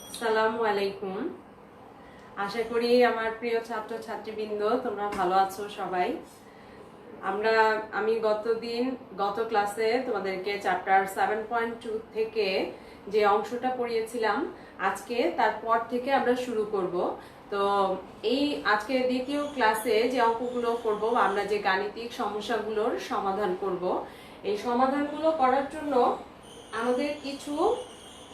আসসালামু আলাইকুম। আশা করি আমার প্রিয় ছাত্র ছাত্রীবৃন্দ তোমরা ভালো আছো সবাই। আমি গত ক্লাসে তোমাদেরকে চ্যাপ্টার 7.2 থেকে যে অংশটা পড়িয়েছিলাম, আজকে তারপর থেকে আমরা শুরু করব। তো এই আজকে দ্বিতীয় ক্লাসে যে অঙ্কগুলো করব, আমরা যে গাণিতিক সমস্যাগুলোর সমাধান করব, এই সমাধানগুলো করার জন্য আমাদের কিছু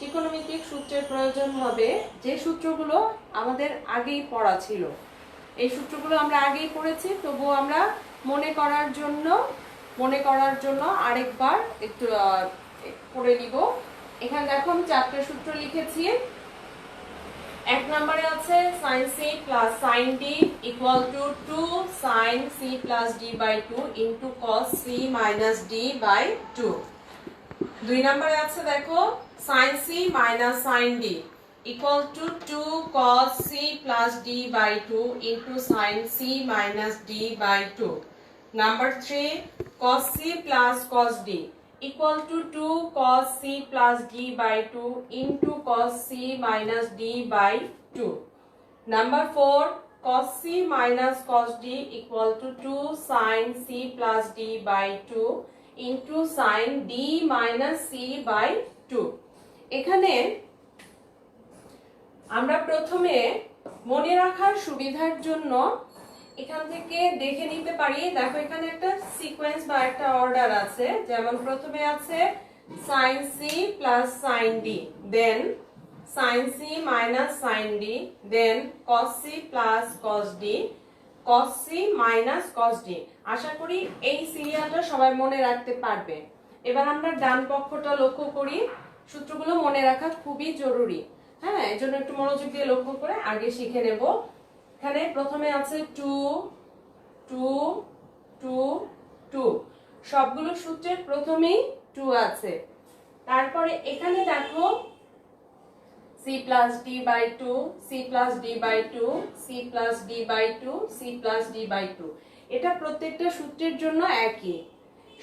ত্রিকোণমিতিক সূত্রের প্রয়োজন হবে, যে সূত্রগুলো আমাদের আগেই পড়া ছিল। এই সূত্রগুলো আমরা আগেই পড়েছি, তবুও আমরা মনে করার জন্য আরেকবার একটু পড়ে নিব। এখানে দেখো আমি চারটে সূত্র লিখেছি। এক নম্বরে আছে sin c plus sin d equal to 2 sin c plus d by 2 into cos c minus d by 2। দুই নম্বরে আছে দেখো sin c minus sin d equal to 2 cos c plus d by 2 into sin c minus d by 2। Number 3, cos c plus cos d equal to 2 cos c plus d by 2 into cos c minus d by 2। Number 4, cos c minus cos d equal to 2 sin c plus d by 2 into sin d minus c by 2। এখানে আমরা প্রথমে মনে রাখার সুবিধার জন্য এখান থেকে দেখে নিতে পারি। দেখো এখানে একটা সিকোয়েন্স বা একটা অর্ডার আছে, যেমন প্রথমে আছে sin c plus sin d, then sin c minus sin d, then cos c plus cos d, cos c minus cos d। আশা করি এই সিরিয়ালটা সবাই মনে রাখতে পারবে। এবার আমরা ডান পক্ষটা লক্ষ্য করি। সূত্রগুলো মনে রাখা খুবই জরুরি, হ্যাঁ, এর জন্য একটু মনোযোগ দিয়ে লক্ষ্য করে আগে শিখে নেব। এখানে প্রথমে আছে 2 2 2 2, সবগুলো সূত্রের প্রথমেই 2 আছে। তারপরে এখানে দেখো c plus d by 2, c plus d by 2, c plus d by 2, c plus d by 2। এটা প্রত্যেকটা সূত্রের জন্য একই।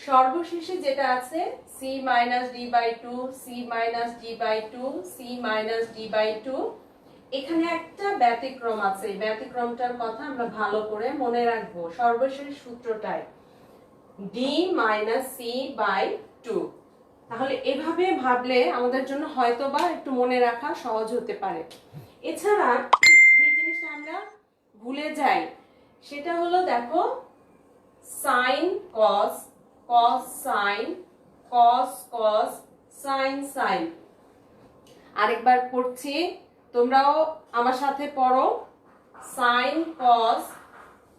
সর্বশেষে যেটা আছে c minus d by 2, c minus d by 2, c minus d by 2, এখানে একটা ব্যতিক্রম আছে। এই ব্যতিক্রমটার কথা আমরা ভালো করে মনে রাখবো। সর্বশেষ সূত্রটাই d minus c by 2। তাহলে এভাবে ভাবলে আমাদের জন্য হয়তোবা একটু মনে রাখা সহজ হতে পারে। এছাড়া যে জিনিসটা আমরা ভুলে যাই সেটা হলো দেখো sin cos, cos sin, cos cos, sin sin। আরেকবার পড়ছি, তোমরাও আমার সাথে পড়ো। sin cos,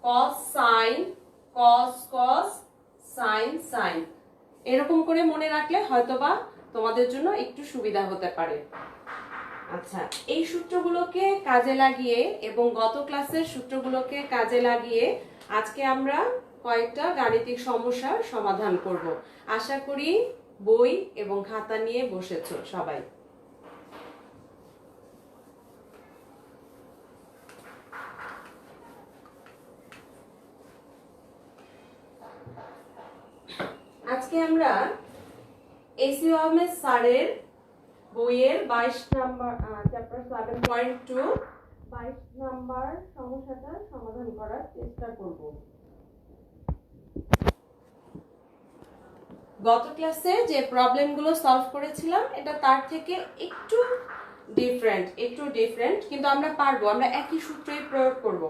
cos sin, cos cos, sin sin। এরকম করে মনে রাখলে হয়তোবা তোমাদের জন্য একটু সুবিধা হতে পারে। আচ্ছা, এই সূত্রগুলোকে কাজে লাগিয়ে এবং গত ক্লাসের সূত্রগুলোকে কাজে লাগিয়ে আজকে আমরা কয়েকটা গাণিতিক সমস্যার সমাধান করব। আশা করি বই এবং খাতা নিয়ে বসেছো সবাই। আজকে আমরা এসি আহমেদ স্যারের বইয়ের 22 নাম্বার চ্যাপ্টার 7.2 22 নাম্বার সমস্যাটা সমাধান করার চেষ্টা করব। গত ক্লাসে যে প্রবলেমগুলো সলভ করেছিলাম এটা তার থেকে একটু ডিফারেন্ট, কিন্তু আমরা পারবো। আমরা একই সূত্রই প্রয়োগ করব।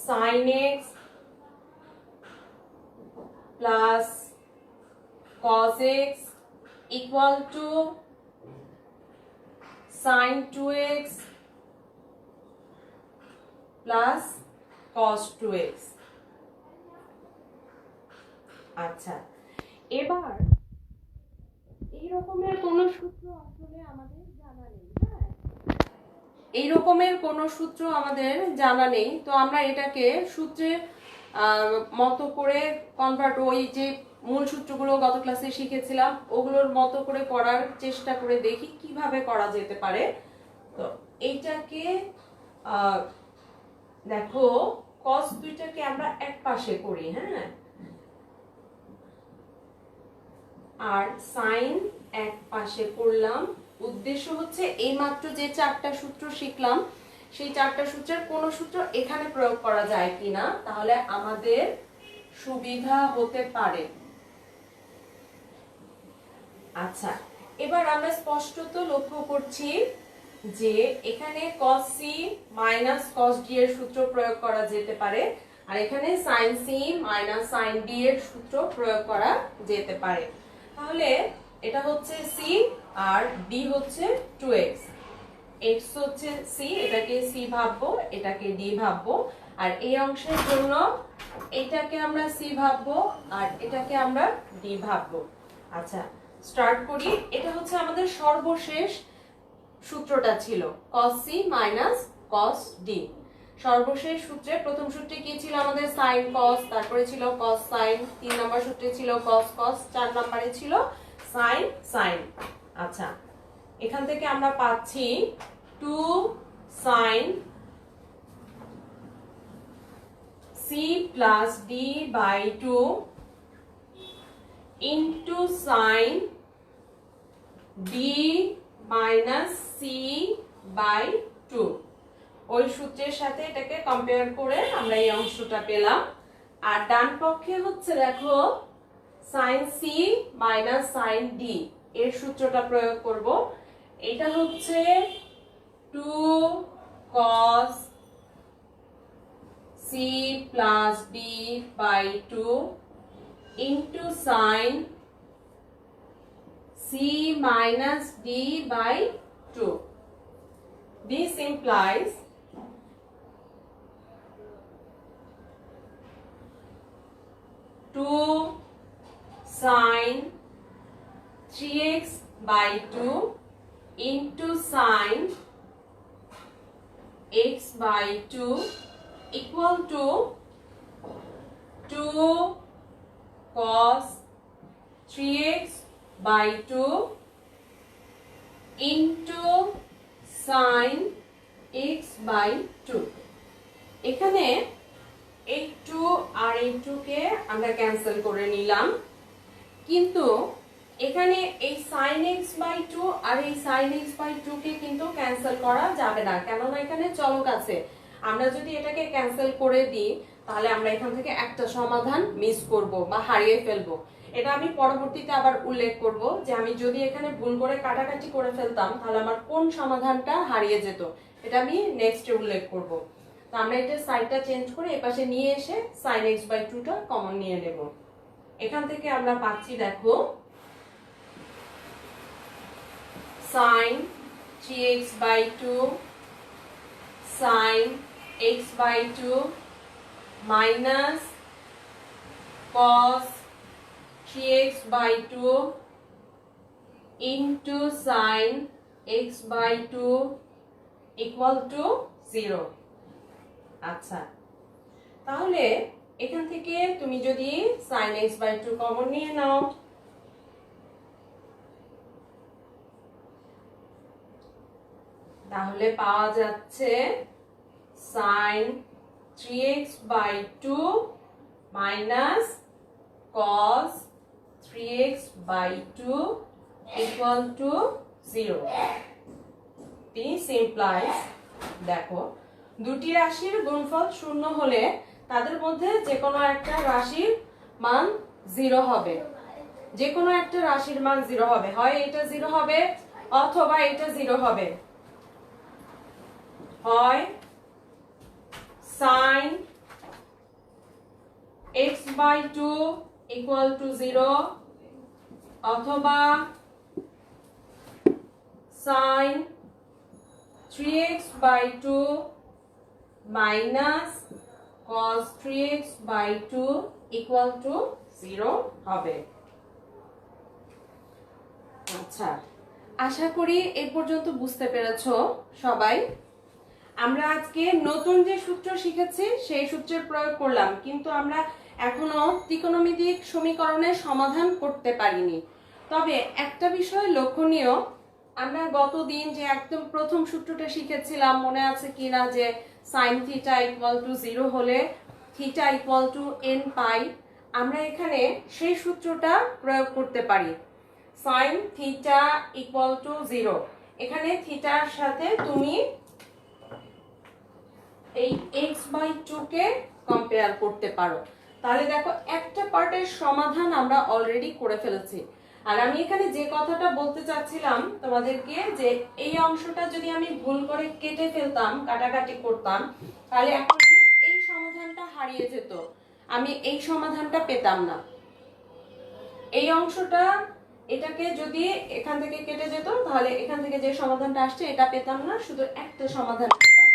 sin x plus cos x equal to sin 2x plus cos 2x। আচ্ছা, এবার এই রকমের কোন সূত্র আসলে আমাদের জানা নেই। হ্যাঁ, এই রকমের কোন সূত্র আমাদের জানা নেই, তো আমরা এটাকে সূত্রের মতো করে কনভার্ট, ওই যে মূল সূত্রগুলো গত ক্লাসে শিখেছিলাম ওগুলোর মতো করে করার চেষ্টা করে দেখি কিভাবে করা যেতে পারে। তো এইটাকে দেখো cos দুইটাকে আমরা এক পাশে করি। হ্যাঁ, আর সাইন এক পাশে করলাম। উদ্দেশ্য হচ্ছে এইমাত্র যে 4টা সূত্র শিখলাম সেই 4টা সূত্রের কোন সূত্র এখানে প্রয়োগ করা যায় কিনা, তাহলে আমাদের সুবিধা হতে পারে। আচ্ছা, এবার আমরা স্পষ্টত লক্ষ্য করছি যে এখানে cos c minus cos d এর সূত্র প্রয়োগ করা যেতে পারে, আর এখানে sin c minus sin d এর সূত্র প্রয়োগ করা যেতে পারে। তাহলে এটা হচ্ছে c আর d হচ্ছে 2x, x হচ্ছে c, এটাকে c ভাববো, এটাকে d ভাববো, আর এই অংশের জন্য এটাকে আমরা c ভাববো আর এটাকে আমরা d ভাববো। আচ্ছা, স্টার্ট করি। এটা হচ্ছে আমাদের সর্বশেষ সূত্রটা ছিল cos c minus cos d। সর্বশেষ সূত্রে প্রথম সূত্রে কি ছিল আমাদের sin cos, তারপরে ছিল cos sin, 3 নম্বর সূত্রে ছিল cos cos, 4 নম্বরে ছিল sin sin। আচ্ছা, এখান থেকে আমরা পাচ্ছি 2 sin c plus d by 2 into sin d minus c by 2। ওই সূত্রের সাথে এটাকে কম্পেয়ার করে আমরা এই অংশটা পেলাম। আর ডান পক্ষে হচ্ছে দেখো sin c minus sin d এর সূত্রটা প্রয়োগ করব। এটা হচ্ছে 2 cos c plus d by 2 into sin c minus d by 2. This implies 2 sin 3x by 2 into sin x by 2 equal to 2 cos 3x by 2 into sin x by 2। এখানে এই 2 আর এই 2 কে আমরা ক্যান্সেল করে নিলাম, কিন্তু এখানে এই sin x by 2 আর এই sin x by 2 কে কিন্তু ক্যান্সেল করা যাবে না, কেননা এখানে চলক আছে। আমরা যদি এটাকে ক্যান্সেল করে দিই তাহলে আমরা এখান থেকে একটা সমাধান মিস করব বা হারিয়ে ফেলবো। এটা আমি পরবর্তীতে আবার উল্লেখ করব যে আমি যদি এখানে ভুল করে কাটাকাটি করে ফেলতাম তাহলে আমার কোন সমাধানটা হারিয়ে যেত, এটা আমি নেক্সটে উল্লেখ করব। তো আমরা এটা সাইডটা চেঞ্জ করে এপাশে নিয়ে এসে sin x by 2 টা কমন নিয়ে নেব। এখান থেকে আমরা পাচ্ছি দেখো sin 3x by 2 sin x by 2 minus cos 3x by 2 into sin x by 2 equal to 0। আচ্ছা, তাহলে এখান থেকে তুমি যদি sin x by 2 কমন নিয়ে নাও তাহলে পাওয়া যাচ্ছে sin 3x by 2 minus cos 3x by 2 equal to 0। This implies দেখো দুটি রাশির গুণফল শূন্য হলে তাদের মধ্যে যে কোনো একটা রাশির মান 0 হবে। যে কোনো একটা রাশির মান 0 হবে, হয় এটা 0 হবে অথবা এটা 0 হবে। হয় sin x by 2 equal to 0 অথবা sin 3x by 2 minus cos 3x by 2 equal to 0 হবে। আচ্ছা, আশা করি এই পর্যন্ত বুঝতে পেরেছো সবাই। আমরা আজকে নতুন যে সূত্র শিখেছি সেই সূত্রের প্রয়োগ করলাম, কিন্তু আমরা এখনো ত্রিকোণমিতিক সমীকরণের সমাধান করতে পারিনি। তবে একটা বিষয় লক্ষণীয়, আমরা গতদিন যে একদম প্রথম সূত্রটা শিখেছিলাম মনে আছে কিনা, যে sin থিটা ইকুয়াল টু 0 হলে থিটা ইকুয়াল টু n পাই, আমরা এখানে সেই সূত্রটা প্রয়োগ করতে পারি। Sine theta equal to 0। এখানে থিটার সাথে তুমি এই x/2 কে কম্পেয়ার করতে পারো। তাহলে দেখো একটা পার্টের সমাধান আমরা অলরেডি করে ফেলেছি। আর আমি এখানে যে কথাটা বলতে চাচ্ছিলাম তোমাদেরকে, যে এই অংশটা যদি আমি ভুল করে কেটে ফেলতাম, কাটাকাটি করতাম, তাহলে এখন আমি এই সমাধানটা হারিয়ে যেত, আমি এই সমাধানটা পেতাম না। এই অংশটা এটাকে যদি এখান থেকে কেটে যেত, তাহলে এখান থেকে যে সমাধানটা আসছে এটা পেতাম না, শুধু একটা সমাধান পেতাম।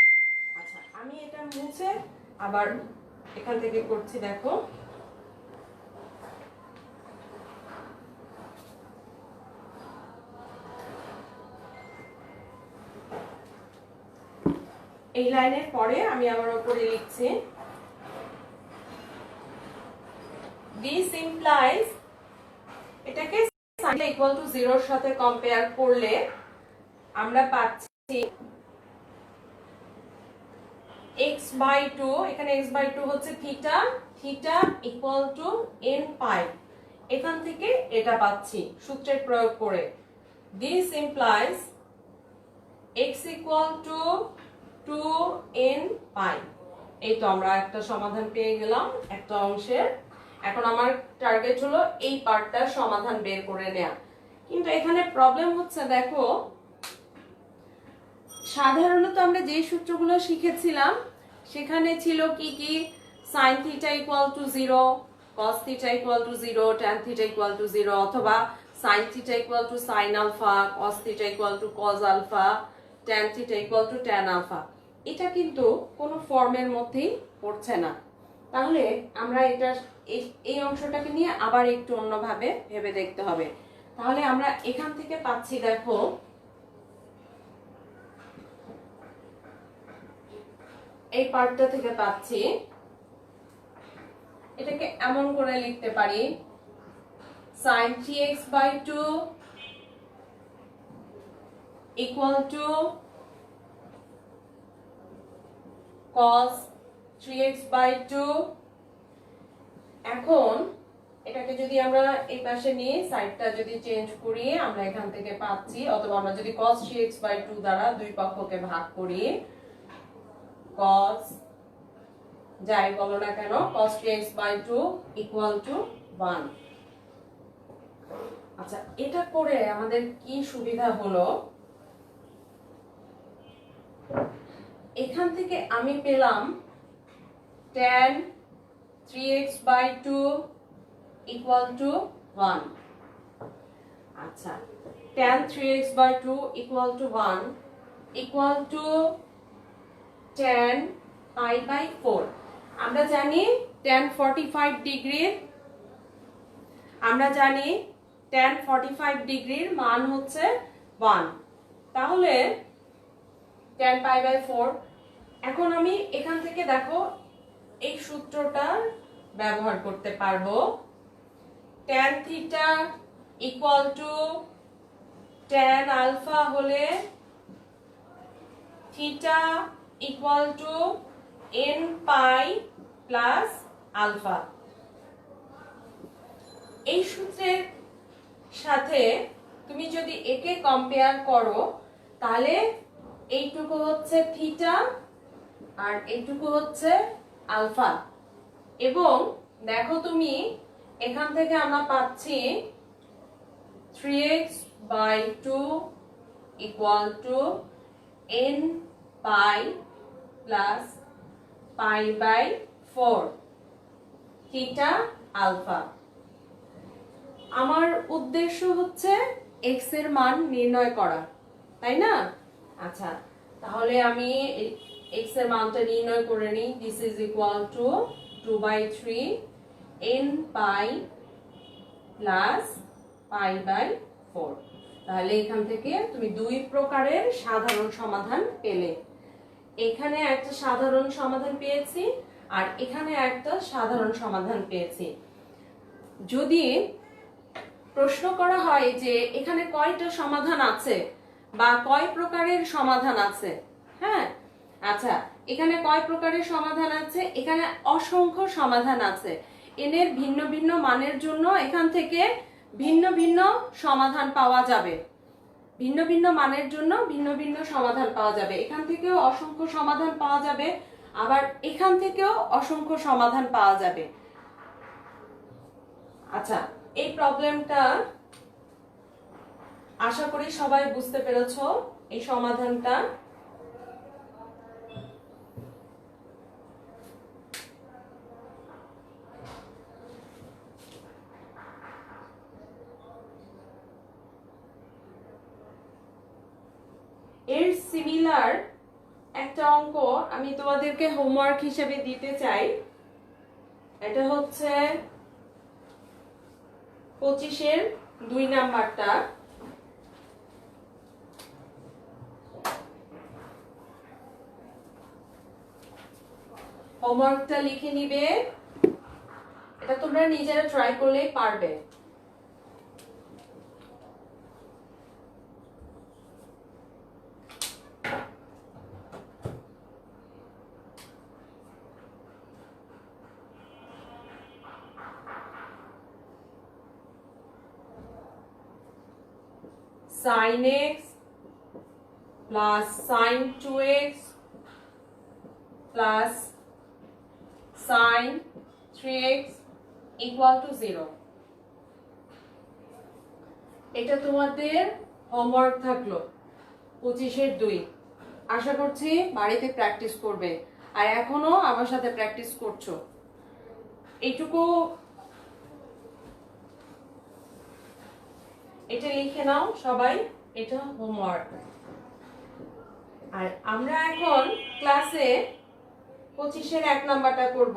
আচ্ছা, আমি এটা মুছে আবার এখান থেকে করছি। দেখো এই লাইনের পরে আমি আবার উপরে লিখছি, this implies, এটাকে sin ইকুয়াল টু 0 এর সাথে কম্পেয়ার করলে আমরা পাচ্ছি x/2, এখানে x/2 হচ্ছে theta, theta equal to n পাই। এখান থেকে এটা পাচ্ছি সূত্রের প্রয়োগ করে। this implies x equal to 2n পাই। এই তো আমরা একটা সমাধান পেয়ে গেলাম একটা অংশের। এখন আমার টার্গেট হলো এই পার্টটার সমাধান বের করে নেওয়া। কিন্তু এখানে প্রবলেম হচ্ছে, দেখো সাধারণত আমরা যে সূত্রগুলো শিখেছিলাম সেখানে ছিল কি কি, sin theta equal to 0, cos theta equal to 0, tan theta equal to 0, অথবা sin theta equal to sin alpha, cos theta equal to cos alpha, tan theta equal to tan alpha. এটা কিন্তু কোনো ফর্মের মধ্যেই পড়ছে না। তাহলে আমরা এটা এই অংশটাকে নিয়ে আবার একটু অন্যভাবে ভেবে দেখতে হবে। তাহলে আমরা এখান থেকে পাচ্ছি, দেখো এই পার্টটা থেকে পাচ্ছি, এটাকে এমন করে লিখতে পারি, sin 3x/2 equal to cos 3x/2। এখন এটাকে যদি আমরা এই পাশে নিয়ে সাইডটা যদি চেঞ্জ করি, আমরা এখান থেকে পাচ্ছি, অথবা আমরা যদি cos 3x/2 দ্বারা দুই পক্ষকে ভাগ করি, cos যাই বলো না কেন, cos 3x/2 ইকুয়াল টু 1। আচ্ছা, এটা করে আমাদের কি সুবিধা হলো, এখান থেকে আমি পেলাম tan 3x/2 ইকুয়াল টু 1। আচ্ছা, tan 3x/2 equal two 1 equal to tan π/4। আমরা জানি tan 45 ডিগ্রির, আমরা জানি tan 45 ডিগ্রির মান হচ্ছে 1। তাহলে tan π/4। এখন আমি এখান থেকে দেখো এই সূত্রটা ব্যবহার করতে পারবো, tan theta equal to tan alpha হলে theta equal to n pi plus alpha. এই সূত্রের সাথে তুমি যদি একে কম্পেয়ার করো, তাহলে এইটুকু হচ্ছে থিটা আর এইটুকু হচ্ছে আলফা। এবং দেখো তুমি এখান থেকে আমরা পাচ্ছি 3x/2 equal to n pi plus π/4 theta alpha. আমার উদ্দেশ্য হচ্ছে x এর মান নির্ণয় করা, তাই না? আচ্ছা, তাহলে আমি x এর মানটা নির্ণয় করে নিই। This is equal to 2/3 n pi plus π/4। তাহলে এখান থেকে তুমি দুই প্রকারের সাধারণ সমাধান পেলে। এখানে একটা সাধারণ সমাধান পেয়েছি আর এখানে একটা সাধারণ সমাধান পেয়েছি। যদি প্রশ্ন করা হয় যে এখানে কয়টা সমাধান আছে বা কয় প্রকারের সমাধান আছে, হ্যাঁ আচ্ছা, এখানে কয় প্রকারের সমাধান আছে, এখানে অসংখ্য সমাধান আছে। n এর ভিন্ন ভিন্ন মানের জন্য এখান থেকে ভিন্ন ভিন্ন সমাধান পাওয়া যাবে। ভিন্ন ভিন্ন মানের জন্য ভিন্ন ভিন্ন সমাধান পাওয়া যাবে। এখান থেকেও অসংখ্য সমাধান পাওয়া যাবে, আবার এখান থেকেও অসংখ্য সমাধান পাওয়া যাবে। আচ্ছা, এই প্রবলেমটা আশা করি সবাই বুঝতে পেরেছো। এই সমাধানটা এর সিমিলার একটা অঙ্ক আমি তোমাদেরকে হোমওয়ার্ক হিসেবে দিতে চাই। এটা হচ্ছে 25-এর 2 নাম্বারটা। হোমওয়ার্কটা লিখে নিবে, এটা তোমরা নিজেরা ট্রাই করলেই পারবে। sin x plus sin 2x plus sin 3x equal to 0। এটা তোমাদের হোমওয়ার্ক থাকলো 25-এর 2। আশা করছি বাড়িতে প্র্যাকটিস করবে, আর এখনো আমার সাথে প্র্যাকটিস করছো। এইটুকু এটা লিখে নাও সবাই, এটা হোমওয়ার্ক। আর আমরা এখন ক্লাসে 25-এর 1 নাম্বারটা করব।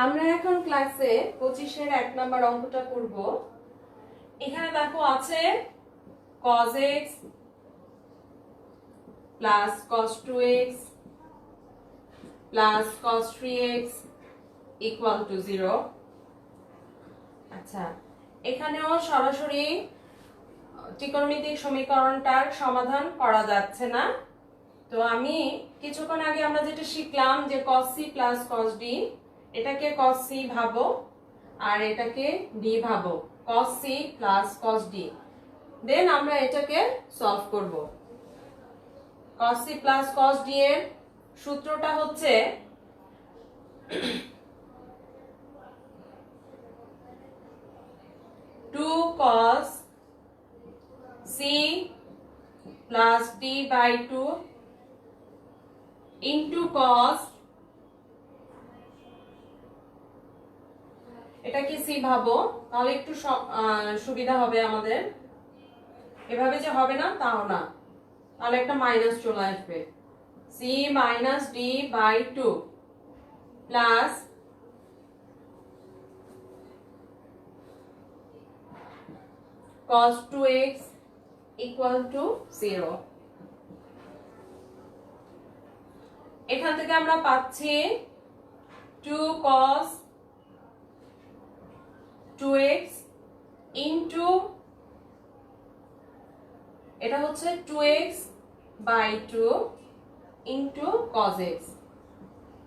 আমরা এখন ক্লাসে 25-এর 1 নাম্বার অঙ্কটা করব। এখানে দেখো আছে cos x plus cos 2x plus cos 3x equal to 0। আচ্ছা, এখানেও সরাসরি ত্রিকোণমিতিক সমীকরণটার সমাধান করা যাচ্ছে না। তো আমি কিছুক্ষণ আগে আমরা যেটা শিখলাম যে cos c plus cos d, এটাকে cos c ভাবো আর এটাকে d ভাবো, cos c plus cos d। দেন আমরা এটাকে সলভ করব। cos c plus cos d এর সূত্রটা হচ্ছে two cos c plus d by 2 into cos, এটা কি c ভাবো, তাহলে একটু সুবিধা হবে আমাদের। এভাবে যে হবে না তাও না, তাহলে একটা মাইনাস চলে আসবে। c minus d by 2 plus cos 2x equal to 0। এখান থেকে আমরা পাচ্ছি 2 cos 2x into, এটা হচ্ছে 2x by 2 into cos x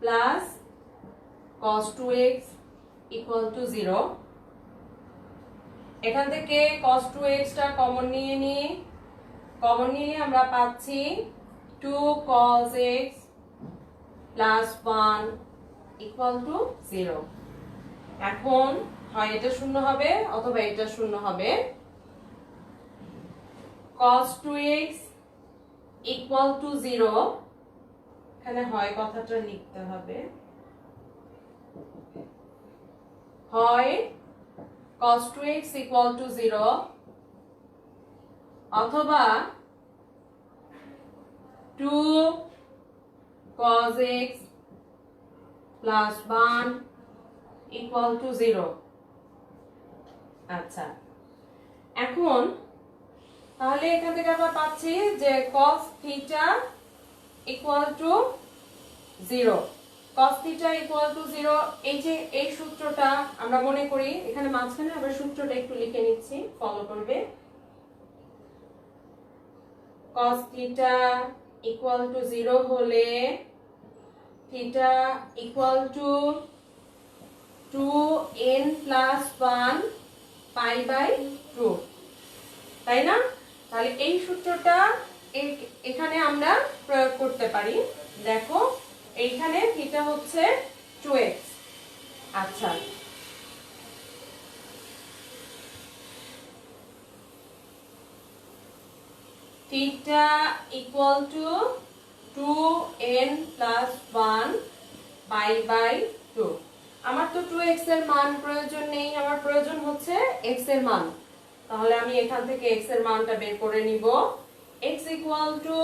plus cos 2x equal to 0। এখান থেকে cos 2x টা কমন নিয়ে আমরা পাচ্ছি 2 cos x plus 1 equal to 0। এখন হয় এটা শূন্য হবে অথবা এটা শূন্য হবে। cos 2x equal to 0, এখানে হয় কথাটা লিখতে হবে, হয় cos 2x equal to 0 অথবা 2 cos x plus 1 equal to 0। আচ্ছা, এখন তাহলে এখান থেকে আমরা পাচ্ছি যে cos theta equal to 0, cos theta equal to 0। এই যে এই সূত্রটা আমরা মনে করি, এখানে মাঝখানে আমরা সূত্রটা একটু লিখে নিচ্ছি, ফলো করবে। cos theta equal to 0 হলে theta equal to 2n plus 1 pi by 2, তাই না? তাহলে এই সূত্রটা এখানে আমরা প্রয়োগ করতে পারি। দেখো এইখানে থিটা হচ্ছে 2x। আচ্ছা, theta equal two 2n plus 1 pi by 2। আমার তো 2x এর মান প্রয়োজন নেই, আমার প্রয়োজন হচ্ছে x এর মান। তাহলে আমি এখান থেকে x এর মানটা বের করে নিব। x equal to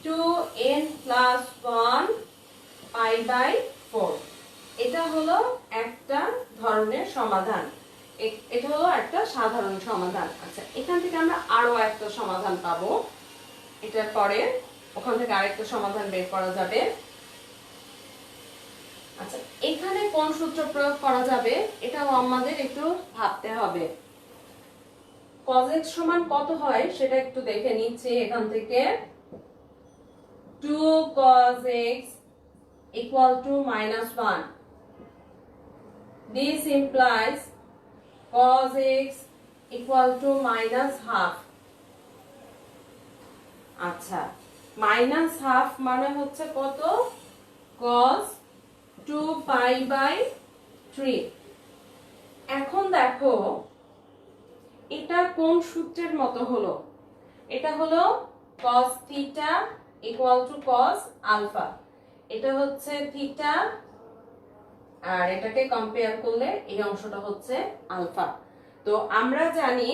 2n plus 1 pi by 4। এটা হলো একটা ধরনের সমাধান, এটা হলো একটা সাধারণ সমাধান। আচ্ছা, এখান থেকে আমরা আরো একটা সমাধান পাবো। এটার পরে ওখান থেকে আরেকটা সমাধান বের করা যাবে। আচ্ছা, এখানে কোন সূত্র প্রয়োগ করা যাবে এটাও আমাদের একটু ভাবতে হবে। cos x সমান কত হয় সেটা একটু দেখে নিচ্ছি এখান থেকে। 2 cos x equal to -1. This implies cos x equal to -half. আচ্ছা, -half মানে হচ্ছে কত? cos 2 pi by 3। এখন দেখো এটা কোন সূত্রের মতো হলো? এটা হলো cos theta equal to cos alpha। এটা হচ্ছে থিটা আর এটাকে কম্পেয়ার করলে এই অংশটা হচ্ছে আলফা। তো আমরা জানি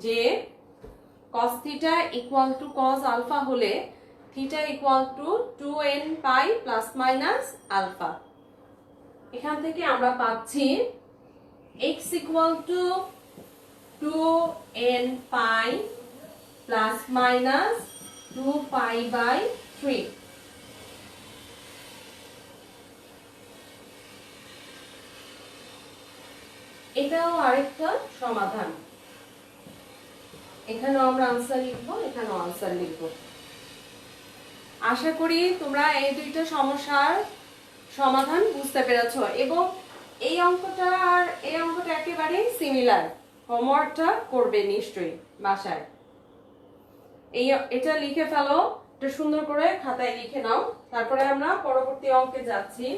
যে cos theta equal to cos alpha হলে theta equal to 2n pi plus minus alpha। এখান থেকে আমরা পাচ্ছি x equal to 2n pi plus minus 2 pi by 3। এটাও আরেকটা সমাধান। এখানেও আমরা আনসার লিখবো, এখানেও আনসার লিখবো। আশা করি তোমরা এই দুইটা সমস্যার সমাধান বুঝতে পেরেছো এবং এই অঙ্কটা আর এই অঙ্কটা একেবারে সিমিলার। হোমওয়ার্কটা করবে নিশ্চয়ই বাসায়। এটা লিখে ফেলো, এটা সুন্দর করে খাতায় লিখে নাও। তারপরে আমরা পরবর্তী অঙ্কে যাচ্ছি।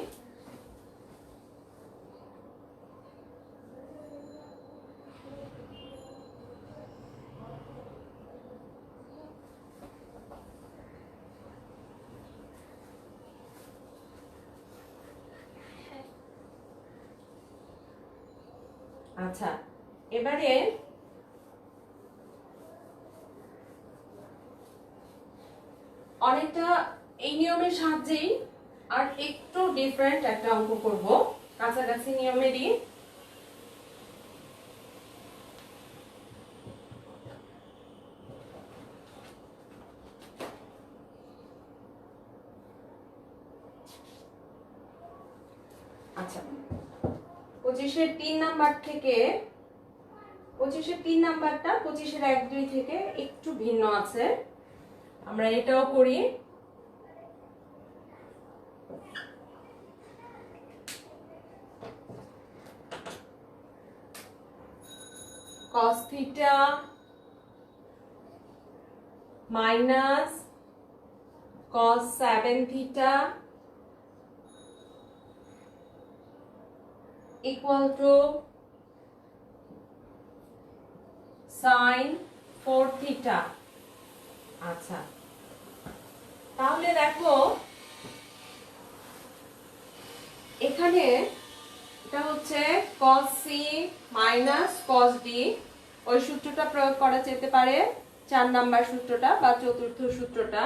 আচ্ছা, এবারে অনেকটা এই নিয়মের সাহায্যেই আর একটু ডিফারেন্ট একটা অঙ্ক করব, কাছাকাছি নিয়মেরই। আচ্ছা, 25-এর 3 নাম্বার থেকে 25-এর 3 নাম্বারটা 25-এর 1-2 থেকে একটু ভিন্ন আছে। আমরা এটাও করি। cos theta minus cos 7 theta equal to sin 4 theta। আচ্ছা, তাহলে দেখো এখানে এটা হচ্ছে cos c minus cos d। ওই সূত্রটা প্রয়োগ করা যেতে পারে, 4 নাম্বার সূত্রটা বা চতুর্থ সূত্রটা।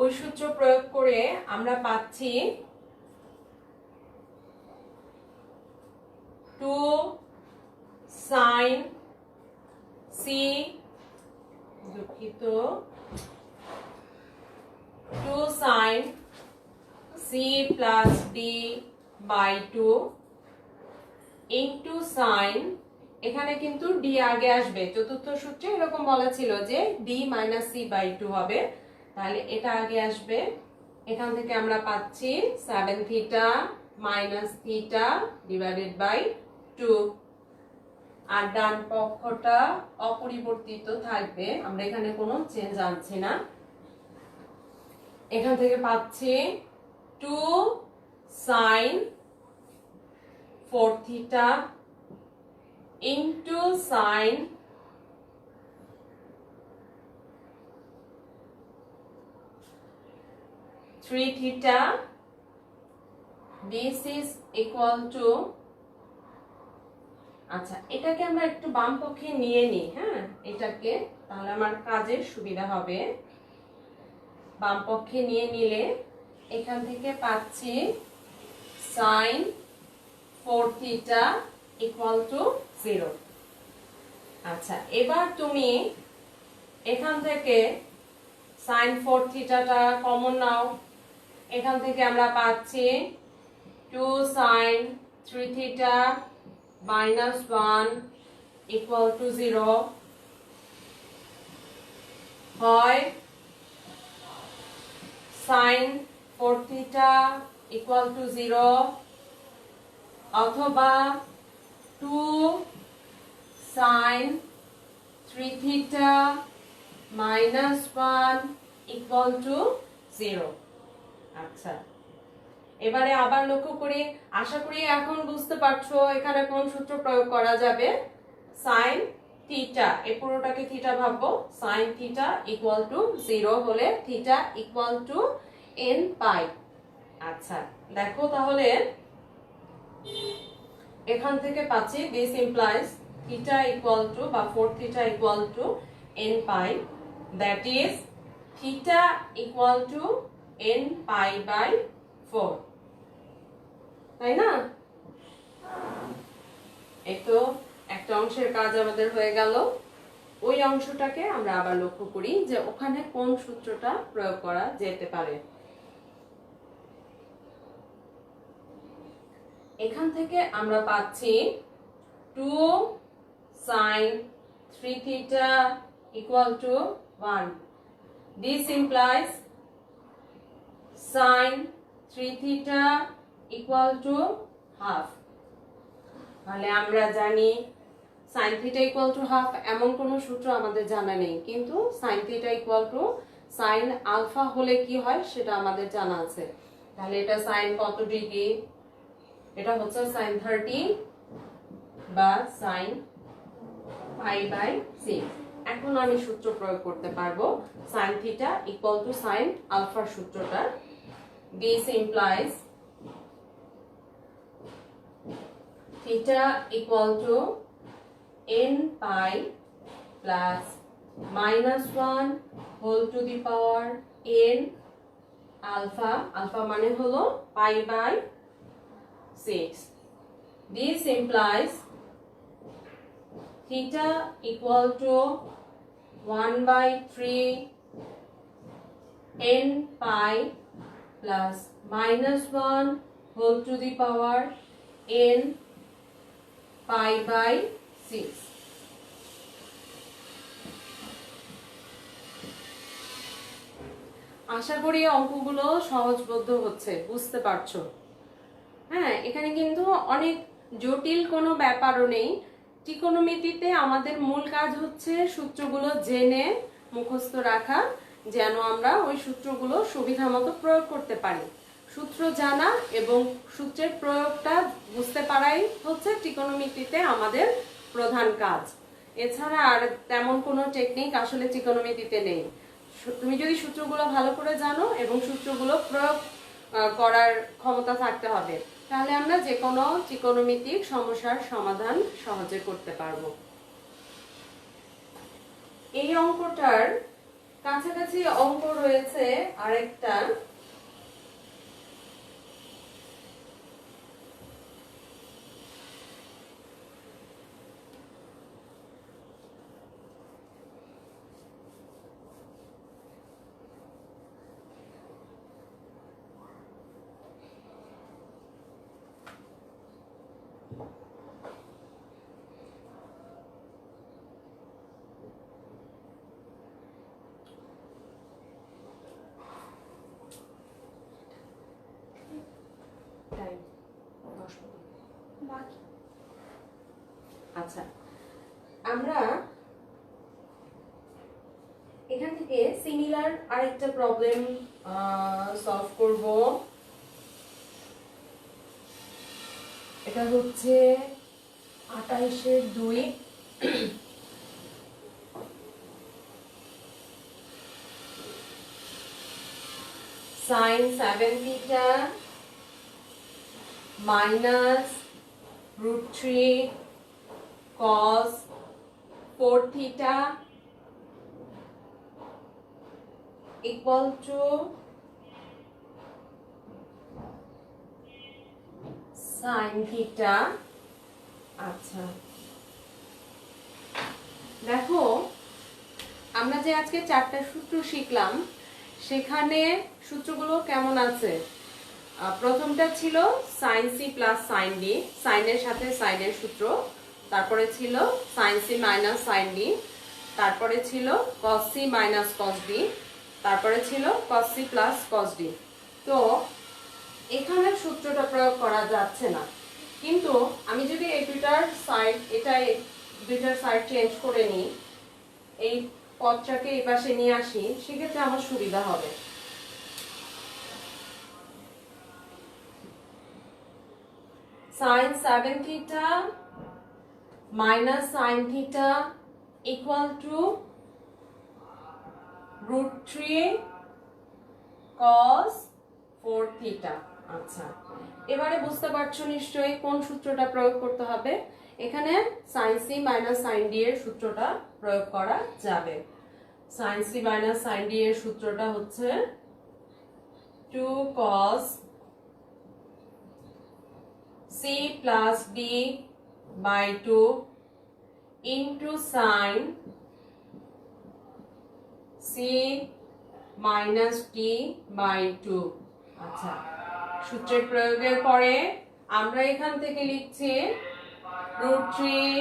ওই সূত্র প্রয়োগ করে আমরা পাচ্ছি 2 sin c, দুঃখিত, 2 sin c plus d by 2 into sin এখানে কিন্তু ডি আগে আসবে। চতুর্থ সূত্রে এরকম বলা ছিল যে ডি মাইনাস সি বাই 2 হবে, তাহলে এটা আগে আসবে। এখান থেকে আমরা পাচ্ছি 7 theta minus theta divided by 2, আর ডান পক্ষটা অপরিবর্তিত থাকবে, আমরা এখানে কোনো চেঞ্জ আনছি না। এখান থেকে পাচ্ছি 2 sin 4 theta into sin 3 theta. This is equal to, আচ্ছা এটাকে আমরা একটু বাম পক্ষে নিয়ে নিই। হ্যাঁ, এটাকে তাহলে আমার কাজের সুবিধা হবে। বাম পক্ষে নিয়ে নিলে এখান থেকে পাচ্ছি sin 4 theta equal to 0। আচ্ছা এবার তুমি এখান থেকে sin 4 থিটাটা কমন নাও। এখান থেকে আমরা পাচ্ছি 2 sin 3 theta minus 1 equal to 0। হয় sin 4 থিটা equal to 0 অথবা 2 sin 3 theta minus 1 equal to 0। আচ্ছা এবারে আবার লক্ষ্য করি, আশা করি এখন বুঝতে পারছো এখানে কোন সূত্র প্রয়োগ করা যাবে। sin থিটা, এই পুরোটাকে থিটা ভাববো, sin থিটা equal to 0 হলে থিটা equal to n পাই। আচ্ছা দেখো তাহলে এখান থেকে পাচ্ছি this implies theta equal to বা 4 theta equal to n pi, that is theta equal to n pi by 4, তাই না? এই তো একটা অংশের কাজ আমাদের হয়ে গেল। ওই অংশটাকে আমরা আবার লক্ষ্য করি যে ওখানে কোন সূত্রটা প্রয়োগ করা যেতে পারে। এখান থেকে আমরা পাচ্ছি 2 sin 3 theta equal to 1। This implies sin 3 theta equal to half। তাহলে আমরা জানি sin theta equal to half এমন কোনো সূত্র আমাদের জানা নেই, কিন্তু sin theta equal to sin alpha হলে কি হয় সেটা আমাদের জানা আছে। তাহলে এটা sin কত ডিগ্রি? এটা হচ্ছে sin 30 বা sin pi by 6। এখন আমি সূত্র প্রয়োগ করতে পারবো sin theta equal to sin alpha সূত্রটা। This implies theta equal to n pi plus minus 1 whole to the power n alpha, alpha মানে হলো pi by 6। This implies theta equal to 1 by 3 n pi plus minus 1 whole to the power n pi by 6। আশা করি অঙ্কগুলো সহজবোধ্য হচ্ছে, বুঝতে পারছো। হ্যাঁ, এখানে কিন্তু অনেক জটিল কোনো ব্যাপারও নেই। ত্রিকোণমিতিতে আমাদের মূল কাজ হচ্ছে সূত্রগুলো জেনে মুখস্থ রাখা, যেন আমরা ওই সূত্রগুলো সুবিধা মতো প্রয়োগ করতে পারি। সূত্র জানা এবং সূত্রের প্রয়োগটা বুঝতে পারাই হচ্ছে ত্রিকোণমিতিতে আমাদের প্রধান কাজ। এছাড়া আর তেমন কোনো টেকনিক আসলে ত্রিকোণমিতিতে নেই। তুমি যদি সূত্রগুলো ভালো করে জানো এবং সূত্রগুলো প্রয়োগ করার ক্ষমতা থাকতে হবে, তাহলে আমরা যে কোনো ত্রিকোণমিতিক সমস্যার সমাধান সহজে করতে পারবো। এই অঙ্কটার কাছাকাছি অঙ্ক রয়েছে আরেকটা। আচ্ছা, আমরা এখান থেকে সিমিলার আরেকটা প্রবলেম সলভ করব। এটা হচ্ছে 28/2 sin 7 theta minus √3 cos 4 theta equal to sin theta। আচ্ছা, দেখো আমরা যে আজকে 4টা সূত্র শিখলাম সেখানে সূত্রগুলো কেমন আছে। প্রথমটা ছিল sin c plus sin d, সাইনের সাথে সাইনের সূত্র, তারপরে ছিল sin c minus sin d, তারপরে ছিল cos c minus cos d, তারপরে ছিল cos c plus cos d। তো এখানে সূত্রটা প্রয়োগ করা যাচ্ছে না, কিন্তু আমি যদি এই দুইটার সাইড চেঞ্জ করে নিই, এই পদটাকে এই পাশে নিয়ে আসি, সেক্ষেত্রে আমার সুবিধা হবে। sin 7 theta minus sin theta equal to √3 cos 4 theta। আচ্ছা, এবারে বুঝতে পারছো নিশ্চয়ই কোন সূত্রটা প্রয়োগ করতে হবে। এখানে sin c minus sin d এর সূত্রটা প্রয়োগ করা যাবে। sin c minus sin d এর সূত্রটা হচ্ছে 2 cos c plus d by 2 into sin c minus d by 2। আচ্ছা, সূত্রের প্রয়োগের পরে আমরা এখান থেকে লিখছি √3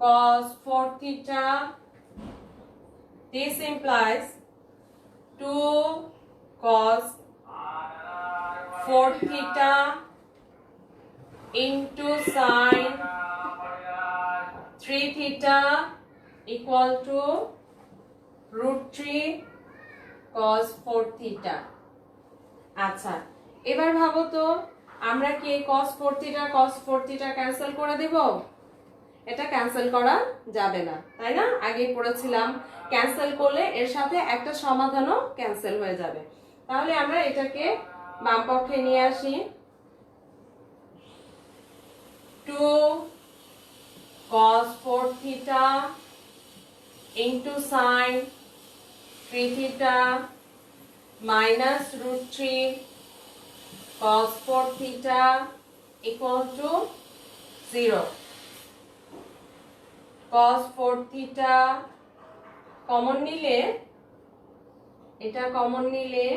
cos 4 theta। This implies 2 cos 4 theta into sin 3 theta equal to √3 cos 4 theta। আচ্ছা, এবার ভাবো তো আমরা কি cos 4 theta ক্যান্সেল করে দেব? এটা ক্যান্সেল করা যাবে না, তাই না? আগে পড়েছিলাম ক্যান্সেল করলে এর সাথে একটা সমাধানও ক্যান্সেল হয়ে যাবে। তাহলে আমরা এটাকে বাম পক্ষে নিয়ে আসি। 2 cos 4 theta into sin 3 theta minus √3 cos 4 theta equal to 0। cos 4 theta common নিলে, এটা কমন নিলে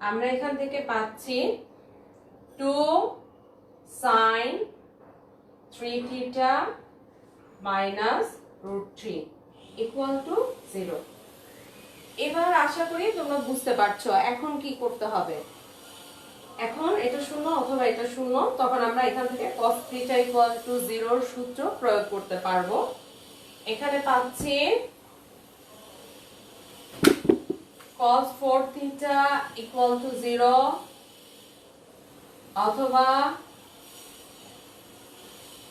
আমরা এখান থেকে পাচ্ছি 2 sin 3 theta minus √3 equal to 0। এবার আশা করি তোমরা বুঝতে পারছো এখন কি করতে হবে। এখন এটা শূন্য অথবা এটা শূন্য, তখন আমরা এখান থেকে cos theta equal to 0 এর সূত্র প্রয়োগ করতে পারবো। এখানে পাচ্ছি cos 4 theta equal to 0 অথবা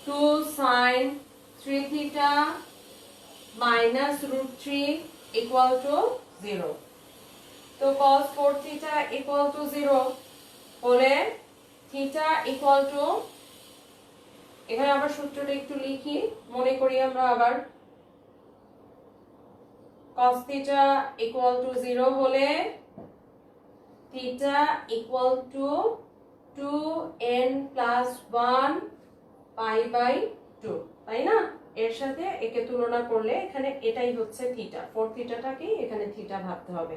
2 sin 3 theta minus √3 equal to 0। তো cos 4 theta equal to 0 হলে theta equal to, এখানে আবার সূত্রটা একটু লিখি, মনে করি আমরা আবার। cos theta equal to 0 হলে theta equal to 2n plus 1 pi by 2, তাই না? এর সাথে একে তুলনা করলে এখানে এটাই হচ্ছে থিটা, 4 থিটাটাকে এখানে থিটা ভাবতে হবে।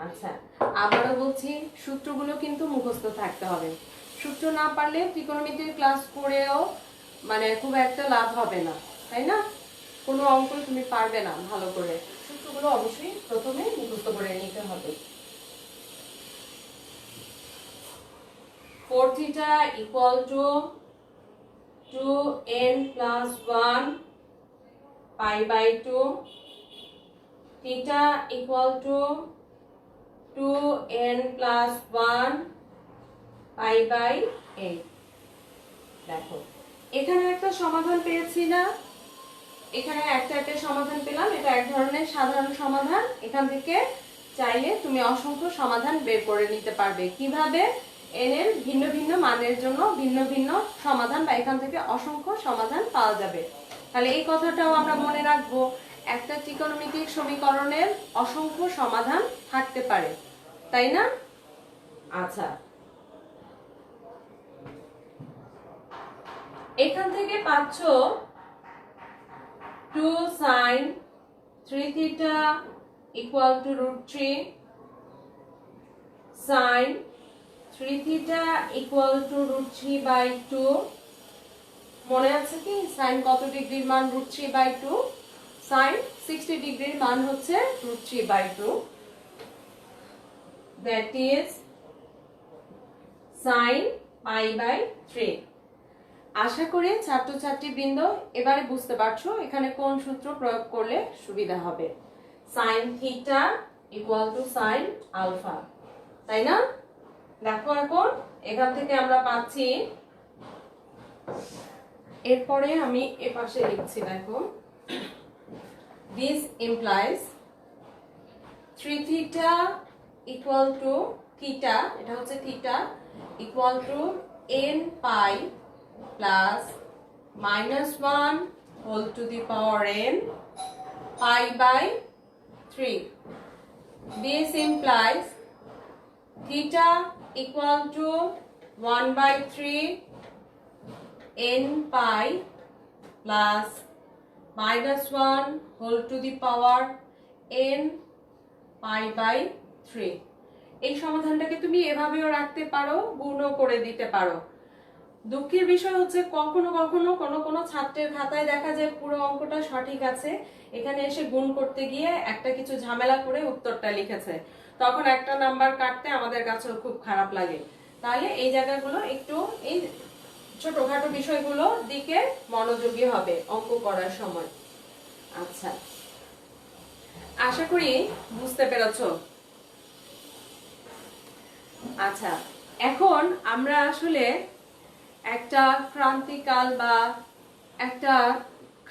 আচ্ছা, আবারও বলছি সূত্রগুলো কিন্তু মুখস্থ থাকতে হবে। সূত্র না পারলে ত্রিকোণমিতির ক্লাস করেও মানে খুব একটা লাভ হবে না, তাই না? কোনো অঙ্ক তুমি পারবে না ভালো করে। সূত্রগুলো অবশ্যই প্রথমে মুখস্থ করে নিতে হবে। 4 theta equal to 2n plus 1 pi by 2, theta equal to 2n plus 1 pi by 8। দেখো এখানে একটা সমাধান পেয়েছি না, এখানে একটা সমাধান পেলাম, এটা এক ধরনের সাধারণ সমাধান। এখান থেকে চাইলে তুমি অসংখ্য সমাধান বের করে নিতে পারবে। কিভাবে? n এর ভিন্ন ভিন্ন মানের জন্য ভিন্ন ভিন্ন সমাধান বা এখান থেকে অসংখ্য সমাধান পাওয়া যাবে। তাহলে এই কথাটাও আমরা মনে রাখবো, একটা ত্রিকোণমিতিক সমীকরণের অসংখ্য সমাধান থাকতে পারে, তাই না? আচ্ছা, এখান থেকে পাচ্ছ 2 sin 3 theta equal to √3, sin 3 theta equal to √3 by 2। মনে আছে কি sin কত ডিগ্রির মান √3 by 2? sin 60 ডিগ্রির মান হচ্ছে √3 by 2, that is sin pi by 3। আশা করি ছাত্রছাত্রীবৃন্দ এবারে বুঝতে পারছো এখানে কোন সূত্র প্রয়োগ করলে সুবিধা হবে। sin theta equal to sin alpha, তাই না? দেখো এখন এখান থেকে আমরা পাচ্ছি, এরপরে আমি এ পাশে লিখছি, দেখো this implies 3 theta equal to theta, এটা হচ্ছে theta equal to n pi plus minus 1 whole to the power n pi by 3. This implies theta equal to 1 by 3 n pi plus minus 1 whole to the power n pi by 3। এই সমাধানটাকে তুমি এভাবেও রাখতে পারো, গুণও করে দিতে পারো। দুঃখের বিষয় হচ্ছে কখনো কখনো কোনো ছাত্রের খাতায় দেখা যায় পুরো অঙ্কটা সঠিক আছে, এখানে এসে গুণ করতে গিয়ে একটা কিছু ঝামেলা করে উত্তরটা লিখেছে, তখন একটা নাম্বার কাটতে আমাদের কাছেও খুব খারাপ লাগে। তাহলে এই জায়গাগুলো একটু এই ছোটখাটো বিষয়গুলো দিকে মনোযোগী হবে অঙ্ক করার সময়। আচ্ছা, আশা করি বুঝতে পেরেছো। আচ্ছা, এখন আমরা আসলে একটা ক্রান্তিকাল বা একটা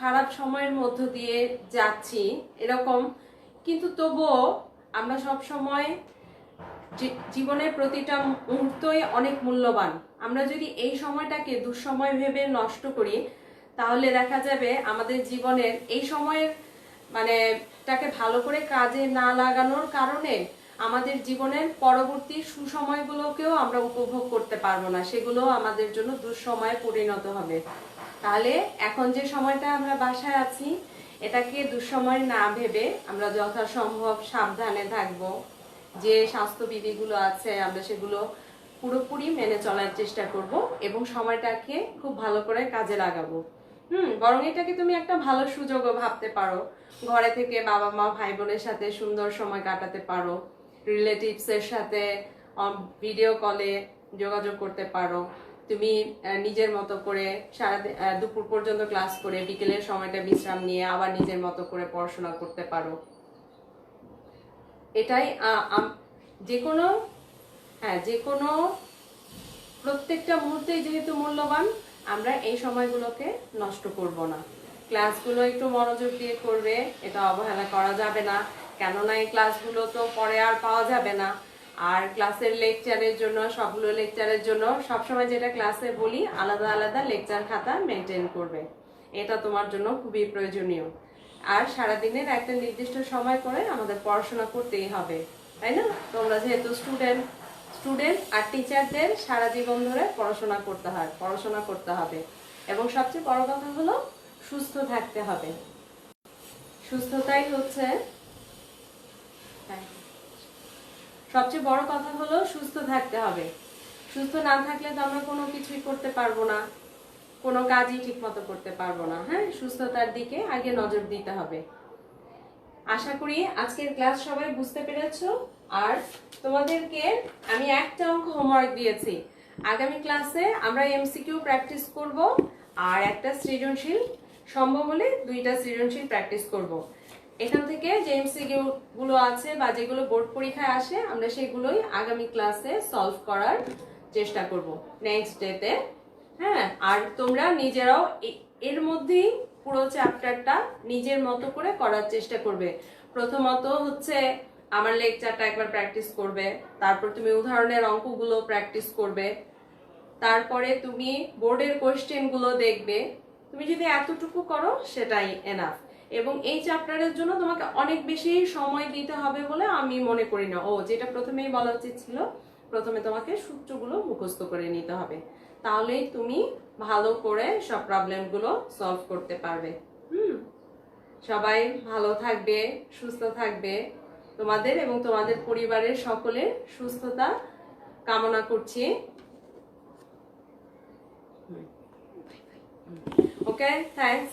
খারাপ সময়ের মধ্য দিয়ে যাচ্ছি এরকম, কিন্তু তবুও আমরা সব সময় জীবনের প্রতিটা মুহূর্তই অনেক মূল্যবান। আমরা যদি এই সময়টাকে দুঃসময় ভেবে নষ্ট করি তাহলে দেখা যাবে আমাদের জীবনের এই সময়ের তাকে ভালো করে কাজে না লাগানোর কারণে আমাদের জীবনের পরবর্তী সুসময়গুলোকেও আমরা উপভোগ করতে পারবো না, সেগুলো আমাদের জন্য দুঃসময়ে পরিণত হবে। তাহলে এখন যে সময়টা আমরা বাসায় আছি এটাকে দুঃসময় না ভেবে আমরা যথাসম্ভব সাবধানে থাকবো, যে স্বাস্থ্যবিধিগুলো আছে আমরা সেগুলো পুরোপুরি মেনে চলার চেষ্টা করব এবং সময়টাকে খুব ভালো করে কাজে লাগাবো। বরং এটাকে তুমি একটা ভালো সুযোগও ভাবতে পারো, ঘরে থেকে বাবা মা ভাই বোনের সাথে সুন্দর সময় কাটাতে পারো, রিলেটিভস এর সাথে ভিডিও কলে যোগাযোগ করতে পারো, তুমি নিজের মতো করে সারা দুপুর পর্যন্ত ক্লাস করে বিকেলের সময়টা বিশ্রাম নিয়ে আবার নিজের মতো করে পড়াশোনা করতে পারো। এটাই যে কোনো প্রত্যেকটা মুহূর্তেই যেহেতু মূল্যবান, আমরা এই সময়গুলোকে নষ্ট করব না। ক্লাসগুলো একটু মনোযোগ দিয়ে করবে, এটা অবহেলা করা যাবে না, কেননা এই ক্লাসগুলো তো পরে আর পাওয়া যাবে না। আর ক্লাসের লেকচারের জন্য সবগুলো লেকচারের জন্য সবসময় যেটা ক্লাসে বলি আলাদা আলাদা লেকচার খাতা মেনটেন করবে, এটা তোমার জন্য খুবই প্রয়োজনীয়। আর সারাদিনের একটা নির্দিষ্ট সময় করে আমাদের পড়াশোনা করতেই হবে, তাই না? তোমরা যেহেতু স্টুডেন্ট আর টিচারদের সারা জীবন ধরে পড়াশোনা করতে হবে এবং সবচেয়ে বড় কথা হলো সুস্থ থাকতে হবে। সুস্থতাই হচ্ছে সবচেয়ে বড় কথা হলো সুস্থ থাকতে হবে। সুস্থ না থাকলে তো আমরা কোনো কিছুই করতে পারবো না, কোনো কাজই ঠিক মতো করতে পারবো না। হ্যাঁ, সুস্থতার দিকে আগে নজর দিতে হবে। আশা করি আজকের ক্লাস সবাই বুঝতে পেরেছো। আর তোমাদেরকে আমি একটা অঙ্ক হোমওয়ার্ক দিয়েছি, আগামী ক্লাসে আমরা এমসিকিউ প্র্যাকটিস করব আর একটা সৃজনশীল, সম্ভব হলে 2টা সৃজনশীল প্র্যাকটিস করব। এখান থেকে যে এমসিকিউ গুলো আছে বা যেগুলো বোর্ড পরীক্ষায় আসে আমরা সেগুলোই আগামী ক্লাসে সলভ করার চেষ্টা করব নেক্সট ডেতে। হ্যাঁ, আর তোমরা নিজেরাও এর মধ্যেই পুরো চ্যাপ্টারটা নিজের মতো করে করার চেষ্টা করবে। প্রথমত হচ্ছে আমার লেকচারটা একবার প্র্যাকটিস করবে, তারপর তুমি উদাহরণের অঙ্কগুলো প্র্যাকটিস করবে, তারপরে তুমি বোর্ডের কোশ্চেন গুলো দেখবে। তুমি যদি এতটুকু করো সেটাই এনাফ। এবং এই চ্যাপ্টারের জন্য তোমাকে অনেক বেশি সময় দিতে হবে বলে আমি মনে করি না। যেটা প্রথমেই বলা উচিত ছিল, প্রথমে তোমাকে সূত্রগুলো মুখস্থ করে নিতে হবে, তাহলেই তুমি ভালো করে সব প্রবলেমগুলো সলভ করতে পারবে। সবাই ভালো থাকবে, সুস্থ থাকবে, তোমাদের এবং তোমাদের পরিবারের সকলের সুস্থতা কামনা করছি। ওকে, থ্যাঙ্কস।